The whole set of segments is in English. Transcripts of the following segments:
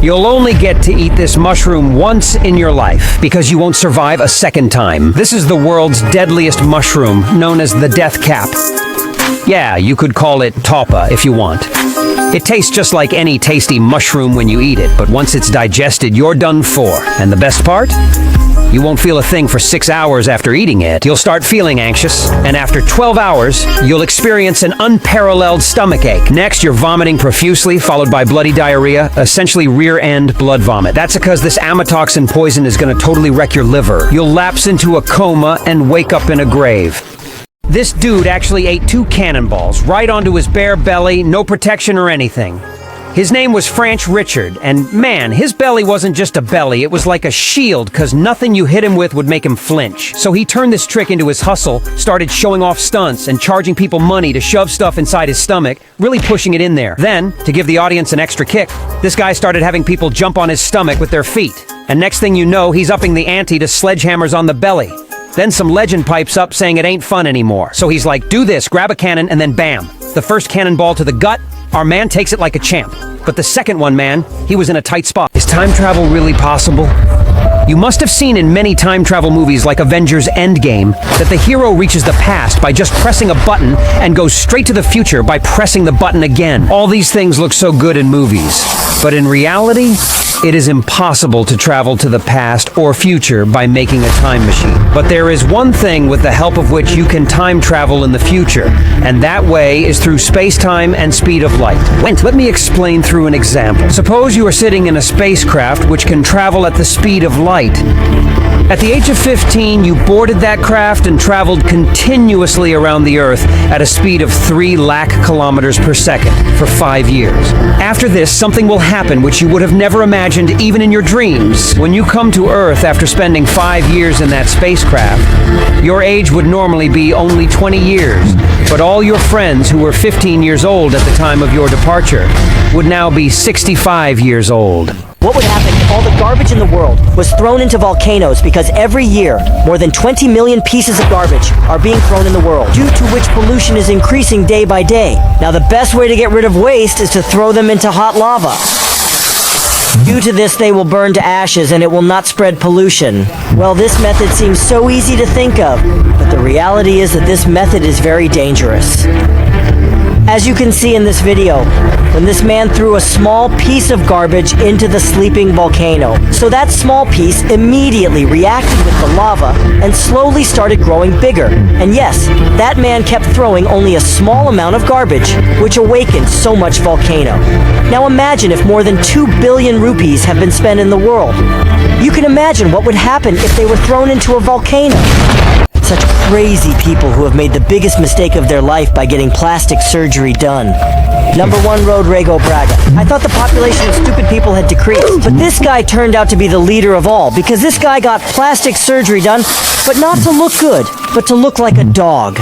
You'll only get to eat this mushroom once in your life, because you won't survive a second time. This is the world's deadliest mushroom, known as the death cap. Yeah, you could call it taupa if you want. It tastes just like any tasty mushroom when you eat it, but once it's digested, you're done for. And the best part? You won't feel a thing for 6 hours after eating it. You'll start feeling anxious, and after 12 hours, you'll experience an unparalleled stomachache. Next, you're vomiting profusely, followed by bloody diarrhea, essentially rear-end blood vomit. That's because this amatoxin poison is going to totally wreck your liver. You'll lapse into a coma and wake up in a grave. This dude actually ate 2 cannonballs right onto his bare belly, no protection or anything. His name was French Richard, and man, his belly wasn't just a belly, it was like a shield, cause nothing you hit him with would make him flinch. So he turned this trick into his hustle, started showing off stunts and charging people money to shove stuff inside his stomach, really pushing it in there. Then, to give the audience an extra kick, this guy started having people jump on his stomach with their feet. And next thing you know, he's upping the ante to sledgehammers on the belly. Then some legend pipes up saying it ain't fun anymore. So he's like, do this, grab a cannon, and then bam. The first cannonball to the gut, our man takes it like a champ. But the second one, man, he was in a tight spot. Is time travel really possible? You must have seen in many time travel movies like Avengers Endgame that the hero reaches the past by just pressing a button and goes straight to the future by pressing the button again. All these things look so good in movies. But in reality, it is impossible to travel to the past or future by making a time machine. But there is one thing with the help of which you can time travel in the future, and that way is through space-time and speed of light. Let me explain through an example. Suppose you are sitting in a spacecraft which can travel at the speed of light. At the age of 15, you boarded that craft and traveled continuously around the Earth at a speed of 3 lakh kilometers per second for 5 years. After this, something will happen which you would have never imagined even in your dreams. When you come to Earth after spending 5 years in that spacecraft, your age would normally be only 20 years, but all your friends who were 15 years old at the time of your departure would now be 65 years old. What would happen if all the garbage in the world was thrown into volcanoes because every year, more than 20 million pieces of garbage are being thrown in the world, due to which pollution is increasing day by day. Now, the best way to get rid of waste is to throw them into hot lava. Due to this, they will burn to ashes and it will not spread pollution. Well, this method seems so easy to think of, but the reality is that this method is very dangerous. As you can see in this video, when this man threw a small piece of garbage into the sleeping volcano, so that small piece immediately reacted with the lava and slowly started growing bigger. And yes, that man kept throwing only a small amount of garbage, which awakened so much volcano. Now imagine if more than 2 billion rupees have been spent in the world. You can imagine what would happen if they were thrown into a volcano. Such crazy people who have made the biggest mistake of their life by getting plastic surgery done. Number 1, Rodrigo Braga. I thought the population of stupid people had decreased, but this guy turned out to be the leader of all, because this guy got plastic surgery done, but not to look good, but to look like a dog.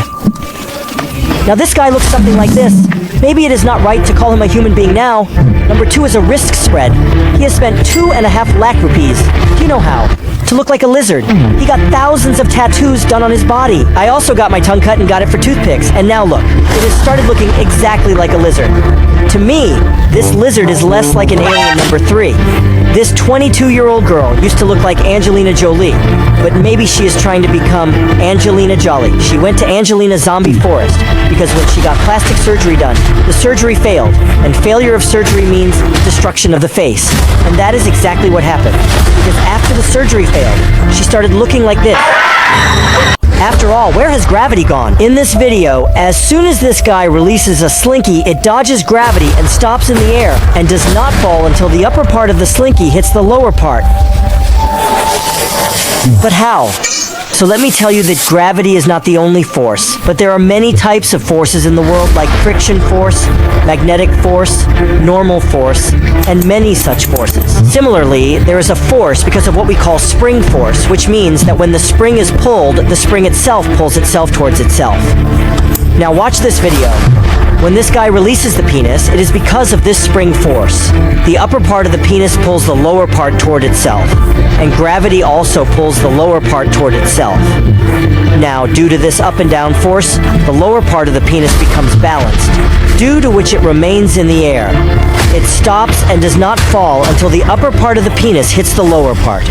Now this guy looks something like this. Maybe it is not right to call him a human being now. Number 2 is a risk spread. He has spent 2.5 lakh rupees. Do you know how? To look like a lizard. He got thousands of tattoos done on his body. I also got my tongue cut and got it for toothpicks. And now look, it has started looking exactly like a lizard. To me, this lizard is less like an alien number 3. This 22-year-old girl used to look like Angelina Jolie, but maybe she is trying to become Angelina Jolie. She went to Angelina Zombie Forest because when she got plastic surgery done, the surgery failed, and failure of surgery means destruction of the face. And that is exactly what happened, because after the surgery failed, she started looking like this. After all, where has gravity gone? In this video, as soon as this guy releases a slinky, it dodges gravity and stops in the air, and does not fall until the upper part of the slinky hits the lower part. But how? So let me tell you that gravity is not the only force, but there are many types of forces in the world, like friction force, magnetic force, normal force, and many such forces. Similarly, there is a force because of what we call spring force, which means that when the spring is pulled, the spring itself pulls itself towards itself. Now watch this video. When this guy releases the penis, it is because of this spring force. The upper part of the penis pulls the lower part toward itself, and gravity also pulls the lower part toward itself. Now, due to this up and down force, the lower part of the penis becomes balanced, due to which it remains in the air. It stops and does not fall until the upper part of the penis hits the lower part.